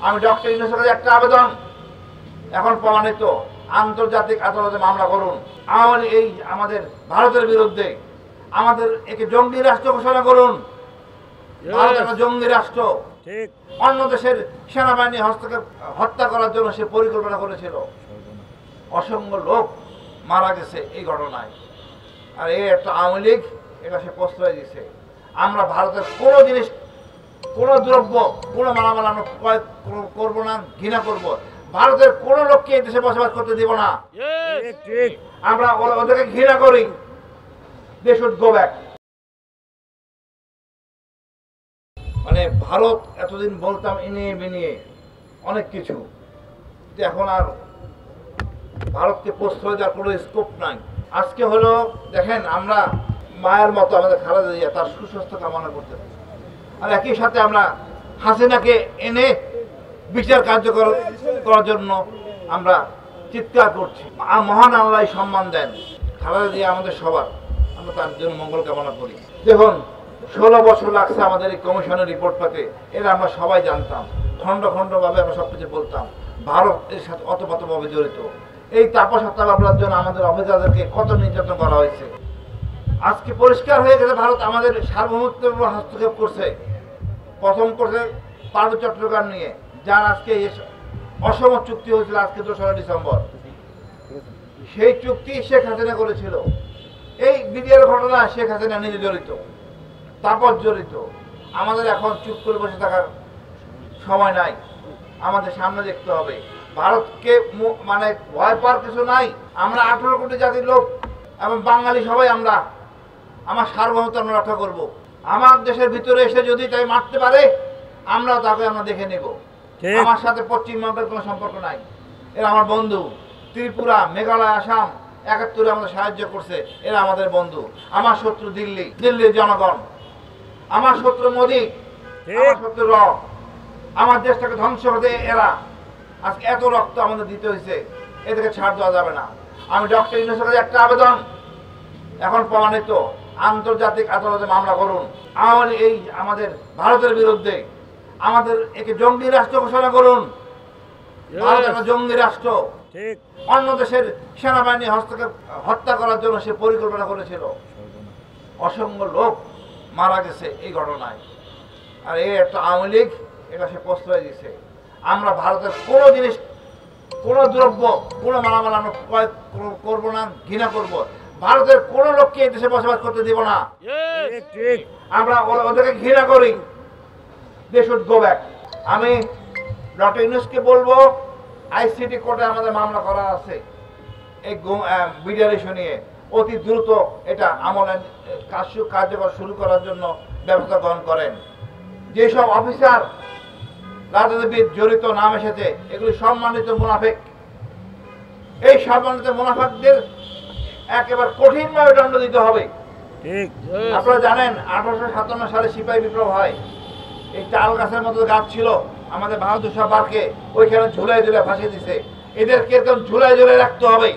আমি ডক্টর ইউনূসের কাছে একটা আবেদন, এখন প্রমাণিত, আন্তর্জাতিক আদালতে মামলা করুন। এই আমাদের ভারতের বিরুদ্ধে আমাদের একে জঙ্গি রাষ্ট্র ঘোষণা করুন। ভারত একটা জঙ্গি রাষ্ট্র, অন্য দেশের সেনাবাহিনী হস্তক্ষেপ হত্যা করার জন্য সে পরিকল্পনা করেছিল। অসংখ্য লোক মারা গেছে এই ঘটনায়। আর এই একটা আওয়ামী লীগ এটা সে প্রশ্রয় দিয়েছে। আমরা ভারতের কোনো জিনিস, কোনো দ্রব্য, কোনো মালামাল আমরা ক্রয় করবো না, ঘৃণা করবো। ভারতের কোনো লোককে এই দেশে বসবাস করতে দিব না। আমরা ওদেরকে ঘৃণা করি। They should go back. মানে ভারত এতদিন বলতাম ইনিয়ে বিনিয়ে অনেক কিছু, এখন আর ভারতকে প্রশ্রয় দেওয়ার কোনো স্কোপ নাই। আজকে হলো দেখেন, আমরা মায়ের মতো আমাদের খালেদা জিয়া তার সুস্বাস্থ্য কামনা করতে পারি, আর একই সাথে আমরা হাসিনাকে এনে বিচার কার্যকর করার জন্য আমরা চিৎকার করছি। মহান আল্লাহ সম্মান দেন, খালেদা জিয়া আমাদের সবার, আমরা তার জন্য মঙ্গল কামনা করি। দেখুন 16 বছর লাগছে আমাদের এই কমিশনের রিপোর্ট পেতে, এটা আমরা সবাই জানতাম, খণ্ড খণ্ডভাবে আমরা সব কিছু বলতাম। ভারত এর সাথে অতপ্রতভাবে জড়িত। এই তাপস হত্যা মামলার জন্য আমাদের অফিসারদেরকে কত নির্যাতন করা হয়েছে। আজকে পরিষ্কার হয়ে গেছে ভারত আমাদের সার্বভৌমত্বের উপর হস্তক্ষেপ করছে। প্রথম করছে পার্বত্য চট্টগ্রাম নিয়ে, যার আজকে অসম চুক্তি হয়েছিল আজকে 2রা ডিসেম্বর। সেই চুক্তি শেখ হাসিনা করেছিল। এই বিডিআর ঘটনা শেখ হাসিনা নিজে জড়িত, তাপস জড়িত। আমাদের এখন চুপ করে বসে থাকার সময় নাই, আমাদের সামনে দেখতে হবে। ভারতকে মানে ভয় পাওয়ার কিছু নাই। আমরা 18 কোটি জাতির লোক এবং বাঙালি সবাই আমরা আমার সার্বভৌমত্ব আমরা রক্ষা করবো। আমার দেশের ভিতরে এসে যদি তাই মারতে পারে, আমরাও তাকে আমরা দেখে নেব। আমার সাথে পশ্চিমবঙ্গের কোনো সম্পর্ক নাই, এরা আমার বন্ধু। ত্রিপুরা, মেঘালয়, আসাম 71-এ আমাদের সাহায্য করছে, এরা আমাদের বন্ধু। আমার শত্রু দিল্লি, দিল্লির জনগণ। আমার শত্রু মোদী, আমার শত্রু র। আমার দেশটাকে ধ্বংস হতে এরা। আজকে এত রক্ত আমাদের দিতে হয়েছে, এদেরকে ছাড় দেওয়া যাবে না। আমি ডক্টর ইউনূসের কাছে একটা আবেদন, এখন প্রমাণিত, আন্তর্জাতিক আদালতে মামলা করুন। এই আমাদের ভারতের বিরুদ্ধে আমাদের একে জঙ্গি রাষ্ট্র ঘোষণা করুন। ভারত একটা জঙ্গি রাষ্ট্র, অন্য দেশের সেনাবাহিনী হস্তক্ষেপ হত্যা করার জন্য সে পরিকল্পনা করেছিল। অসংখ্য লোক মারা গেছে এই ঘটনায়। আর এই একটা আওয়ামী লীগ এটা সে প্রশ্রয় দিয়েছে। আমরা ভারতের কোনো জিনিস, কোনো দ্রব্য, কোনো মালামাল আমরা ক্রয় করবো না, ঘৃণা করবো। ভারতের কোনো লোককে এই দেশে বসবাস করতে দিব না। আমরা ওদেরকে ঘৃণা করি। They should go back. আমি ডক্টর ইউনূসকে বলবো, আইসিটি কোর্টে আমাদের মামলা করা আছে এই বিডিআর ইস্যু নিয়ে, অতি দ্রুত এটা আমলের কার্যকর শুরু করার জন্য ব্যবস্থা গ্রহণ করেন। যেসব অফিসার রাজনীতিবিদ জড়িত নাম এসেছে, এগুলি সম্মানিত মুনাফিক। এই সম্মানিত মুনাফিকদের একেবারে কঠিনভাবে দণ্ড দিতে হবে। আপনারা জানেন 1857 সালে সিপাহী বিপ্লব হয়। এই তাল গাছের মতো গাছ ছিল আমাদের বাহাদুর শাহ পার্কে, ওইখানে ঝুলাই ঝুলে ফাঁসিয়ে দিছে। এদেরকে একদম ঝুলাই ঝুলে রাখতে হবে।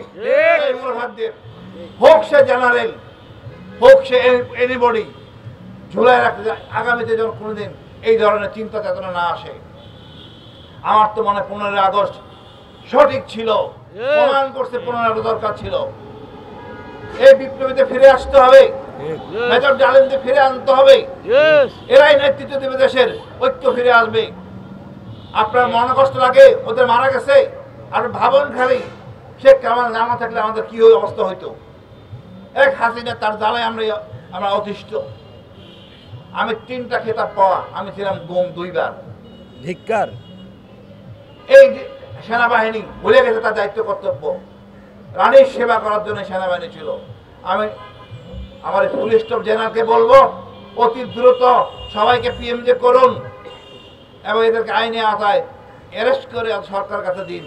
হোক সে জেনারেল, হোক সে এনিবডি, ঝুলাই রাখতে। আগামীতে যেন কোনোদিন এই ধরনের চিন্তা চেতনা না আসে। আমার তো মনে 15 আগস্ট সঠিক ছিল, প্রমাণ করছে 15 আগস্ট দরকার ছিল। এই বিপ্লবীতে ফিরে আসতে হবে, মেজর ডালিমকে ফিরে আনতে হবে। এরাই নেতৃত্ব দেবে, দেশের ঐক্য ফিরে আসবে। আপনার মনে কষ্ট লাগে ওদের মারা গেছে, আর ভাবুন খালি শেখ কামাল না থাকলে আমাদের কি অবস্থা হইতো। এক হাসিনা তার জ্বালায় আমরা অতিষ্ঠ। আমি 3টা খেতাব পাওয়া, আমি ছিলাম গুম 2 বার। ধিক্কার। এই সেনাবাহিনী ভুলে গেছে তার দায়িত্ব কর্তব্য। রানীর সেবা করার জন্য সেনাবাহিনী ছিল। আমি আমার পুলিশ স্টাফ জেনারেলকে বলবো, অতি দ্রুত সবাইকে পিএমজে করুন এবং এদেরকে আইনে আওতায় অ্যারেস্ট করে সরকার কাছে দিন।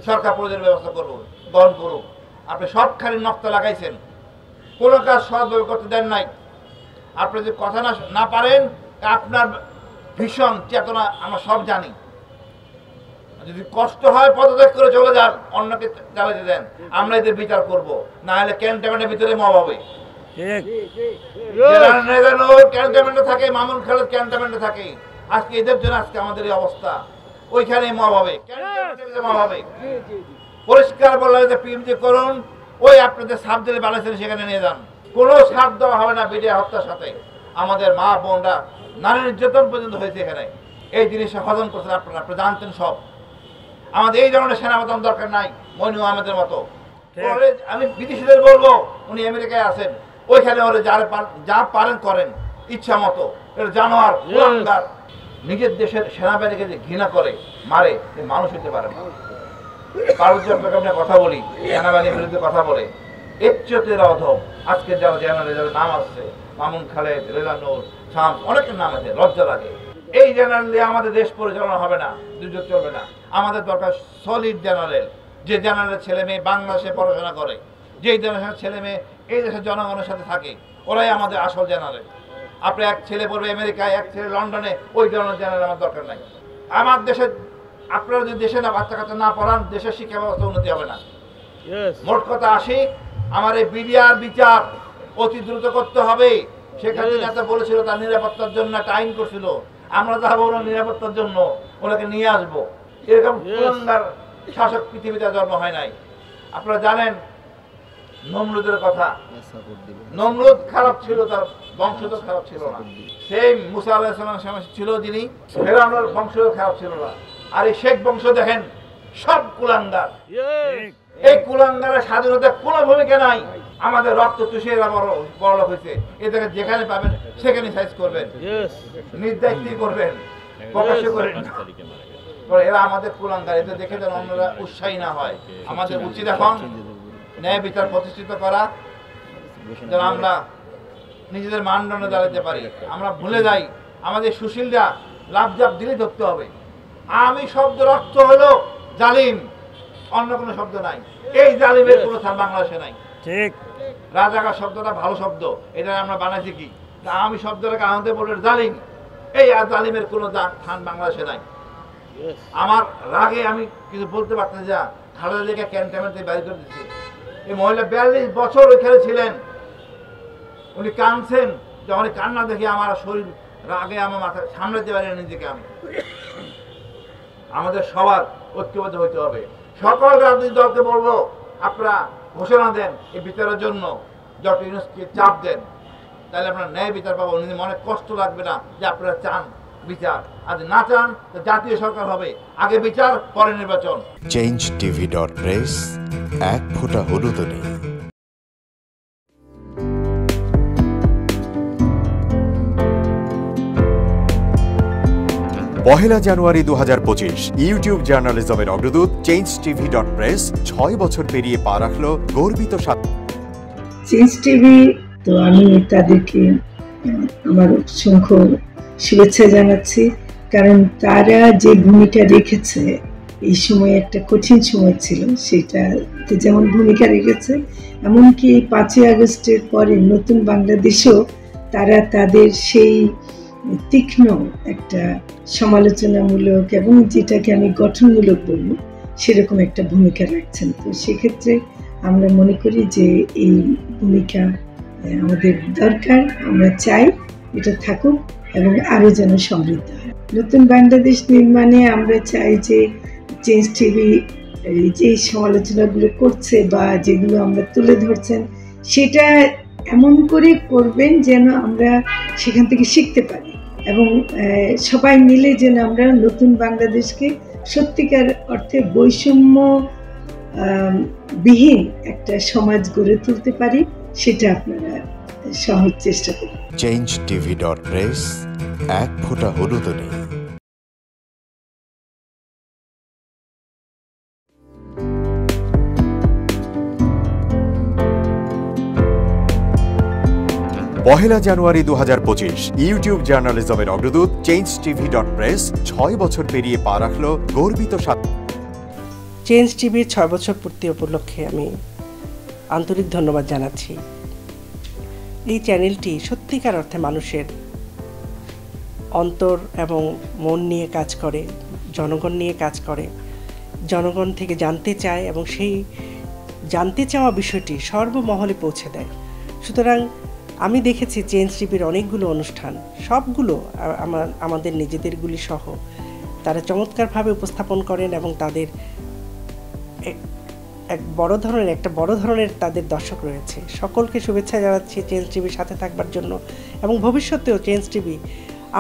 সরকার প্রয়োজনীয় ব্যবস্থা করবো, গ্রহণ করুক। আপনি সবখানি নকশা লাগাইছেন, কোনো কাজ সহজভাবে করতে দেন নাই। আপনি যদি কথা না পারেন, আপনার ভীষণ চেতনা আমরা সব জানি। যদি কষ্ট হয় পদত্যাগ করে চলে যান, অন্যকে চালাতে দেন, আমরা এদের বিচার করব। না হলে ক্যান্টনমেন্টের ভিতরে মব হবে। ক্যান্টনমেন্টে থাকে, মামুন খালেদ ক্যান্টনমেন্টে থাকে। আজকে এদের জন্য আজকে আমাদের এই অবস্থা। ওইখানে মব হবে, মব হবে। পরিষ্কার বলা হয়েছে পিএমজি করুন, ওই আপনাদের সাপ দিলে বানাইছেন সেখানে নিয়ে যান। কোনো ছাড় দেওয়া হবে না বিডিআর হত্যার সাথে। আমাদের মা বোনরা নারী নির্যাতন পর্যন্ত হয়েছে এখানে। এই জিনিসটা হজম করছেন আপনারা জানতেন সব। আমাদের এই ধরনের সেনাপ্রধান দরকার নাই, মইনু আহমেদের মতো। আমি বিদেশিদের বলবো, উনি আমেরিকায় আছেন, ওইখানে ওরা যা পারেন করেন ইচ্ছা মতো। এটা জানোয়ার কুলাঙ্গার, নিজের দেশের সেনাবাহিনীকে যে ঘৃণা করে মারে, মানুষ হতে পারে না। পার্বত্য চট্টগ্রামে কথা বলি, সেনাবাহিনীর বিরুদ্ধে কথা বলে, এর চেয়ে অধম আজকে যারা জেনারেল যাদের নাম আসছে, মামুন খালেদ, রেজানুর, শামস, অনেকের নাম আছে, লজ্জা লাগে। এই জেনারেল দিয়ে আমাদের দেশ পরিচালনা হবে না, দুর্যোগ চলবে না। আমাদের দরকার সলিড জেনারেল, যে জেনারেলের ছেলে মেয়ে বাংলাদেশে পড়াশোনা করে, যেই দেশের ছেলে মেয়ে এই দেশের জনগণের সাথে থাকে, ওরাই আমাদের আসল জেনারেল। আপনি এক ছেলে পড়বে আমেরিকায়, এক ছেলে লন্ডনে, ওই ধরনের জেনারেল আমার দরকার নাই। আমার দেশের আপনারা যদি দেশে না বাচ্চা কাচ্চা না পড়ান, দেশের শিক্ষা ব্যবস্থা উন্নতি হবে না। মোট কথা আসি, আমার এই বিডিআর বিচার অতি দ্রুত করতে হবে। সেখানে নেতা বলেছিল তার নিরাপত্তার জন্য একটা আইন করছিল, আমরা যাবো ওনার নিরাপত্তার জন্য, ওনাকে নিয়ে আসবো। এরকম কুলাঙ্গার শাসক পৃথিবীতে জন্ম হয় নাই। আপনারা জানেন নমরুদের কথা, নমরুদ খারাপ ছিল, তার বংশধর খারাপ ছিল না। সেই মুসা আলাইহিস সালাম ছিল যিনি, ফেরাউনের বংশধর খারাপ ছিল না। আর এই শেখ বংশ দেখেন সব কুলাঙ্গার। এই কুলাঙ্গারের স্বাধীনতার কোনো ভূমিকা নাই। আমাদের রক্ত চুষে এরা বড় হয়েছে, এদেরকে যেখানে পাবেন সেখানে সাইজ করবেন, নির্দায়িত্বই করবেন, প্রকাশ্য করেন। এরা আমাদের কুলাঙ্গার, এদের দেখে যেন অন্যরা উৎসাহী না হয়। আমাদের উচিত এখন ন্যায় বিচার প্রতিষ্ঠিত করা, যেন আমরা নিজেদের মানদণ্ডে দাঁড়াতে পারি। আমরা ভুলে যাই, আমাদের সুশীলরা লাভজাপ দিলে ধরতে হবে। আমি শব্দের অর্থ হলো জালিম, অন্য কোনো শব্দ নাই। এই জালিমের কোনো স্থান বাংলাদেশে নাই। ঠিক, রাজাকার শব্দটা ভালো শব্দ, এটা আমরা বানাইছি কি? আমি শব্দটাকে আনতে বলে জালিম, এই জালিমের কোনো স্থান বাংলাদেশে নাই। আমার রাগে আমি কিছু বলতে পারতেন, যা খালেদা জিয়াকে ক্যান্টনমেন্ট থেকে বাইরে করে দিচ্ছে। এই মহিলা 42 বছর ওইখানে ছিলেন, উনি কাঁদছেন, যখন কান্না দেখে আমার শরীর রাগে আমার মাথা সামলাতে পারি নিজেকে। আমি আমাদের সবার ঐক্যবদ্ধ হইতে হবে। সকল রাজনৈতিক দলকে বলবো, আপনারা ঘোষণা দেন এই বিচারের জন্য, ডক্টর ইউনূসকে চাপ দেন, তাহলে আপনারা ন্যায় বিচার পাবো। নিজের মনে কষ্ট লাগবে না যে আপনারা চান বিচার, আর না চান জাতীয় সরকার হবে, আগে বিচার পরে নির্বাচন। changetv.press, এক ফোঁটা হলুদও নেই। পহেলা জানুয়ারি 2025 ইউটিউব জার্নালিজমের অগ্রদূত changetv.press 6 বছর পেরিয়ে পা রাখলো গর্বিত চেঞ্জ টিভি। তো আমি তাদেরকে আমার অসংখ্য শুভেচ্ছা জানাচ্ছি, কারণ তারা যে ভূমিকা রেখেছে এই সময়, একটা কঠিন সময় ছিল, সেটাতে যেমন ভূমিকা রেখেছে, এমনকি 5ই আগস্টের পরে নতুন বাংলাদেশেও তারা তাদের সেই তীক্ষ্ণ একটা সমালোচনামূলক এবং যেটাকে আমি গঠনমূলক বলবো সেরকম একটা ভূমিকা রাখছেন। তো সেক্ষেত্রে আমরা মনে করি যে এই ভূমিকা আমাদের দরকার, আমরা চাই এটা থাকুক এবং আরও যেন সমৃদ্ধ হয়। নতুন বাংলাদেশ নির্মাণে আমরা চাই যে চেঞ্জ টিভি যে সমালোচনাগুলো করছে বা যেগুলো আমরা তুলে ধরছেন, সেটা এমন করে করবেন যেন আমরা সেখান থেকে শিখতে পারি এবং সবাই মিলে যেন আমরা নতুন বাংলাদেশকে সত্যিকার অর্থে বৈষম্য বিহীন একটা সমাজ গড়ে তুলতে পারি, সেটা আপনারা সহজ চেষ্টা করুন। changetv.press, এক ফোঁটা হলুদও নেই। পহেলা জানুয়ারি 2025 ইউটিউব জার্নালিজমের অগ্রদূত changetv.press 6 বছর পেরিয়ে পা রাখলো গর্বিত চেঞ্জ টিভির 6 বছর পূর্তি উপলক্ষে আমি আন্তরিক ধন্যবাদ জানাচ্ছি। এই চ্যানেলটি সত্যিকার অর্থে মানুষের অন্তর এবং মন নিয়ে কাজ করে, জনগণ নিয়ে কাজ করে, জনগণ থেকে জানতে চায় এবং সেই জানতে চাওয়া বিষয়টি সর্বমহলে পৌঁছে দেয়। সুতরাং আমি দেখেছি চেঞ্জ টিভির অনেকগুলো অনুষ্ঠান, সবগুলো আমাদের নিজেদেরগুলি সহ তারা চমৎকারভাবে উপস্থাপন করেন এবং তাদের একটা বড় ধরনের তাদের দর্শক রয়েছে। সকলকে শুভেচ্ছা জানাচ্ছি চেঞ্জ টিভির সাথে থাকবার জন্য, এবং ভবিষ্যতেও চেঞ্জ টিভি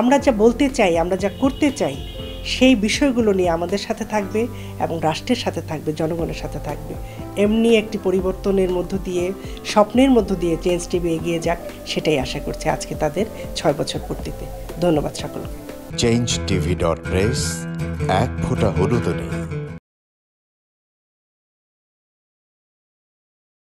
আমরা যা বলতে চাই, আমরা যা করতে চাই, সেই বিষয়গুলো নিয়ে আমাদের সাথে থাকবে এবং রাষ্ট্রের সাথে থাকবে, জনগণের সাথে থাকবে। এমনি একটি পরিবর্তনের মধ্য দিয়ে, স্বপ্নের মধ্য দিয়ে চেঞ্জ টিভি এগিয়ে যাক, সেটাই আশা করছি আজকে তাদের 6 বছর পূর্তিতে। ধন্যবাদ সকলকে। changeTV.press, এক ফোঁটা হলুদ নেই।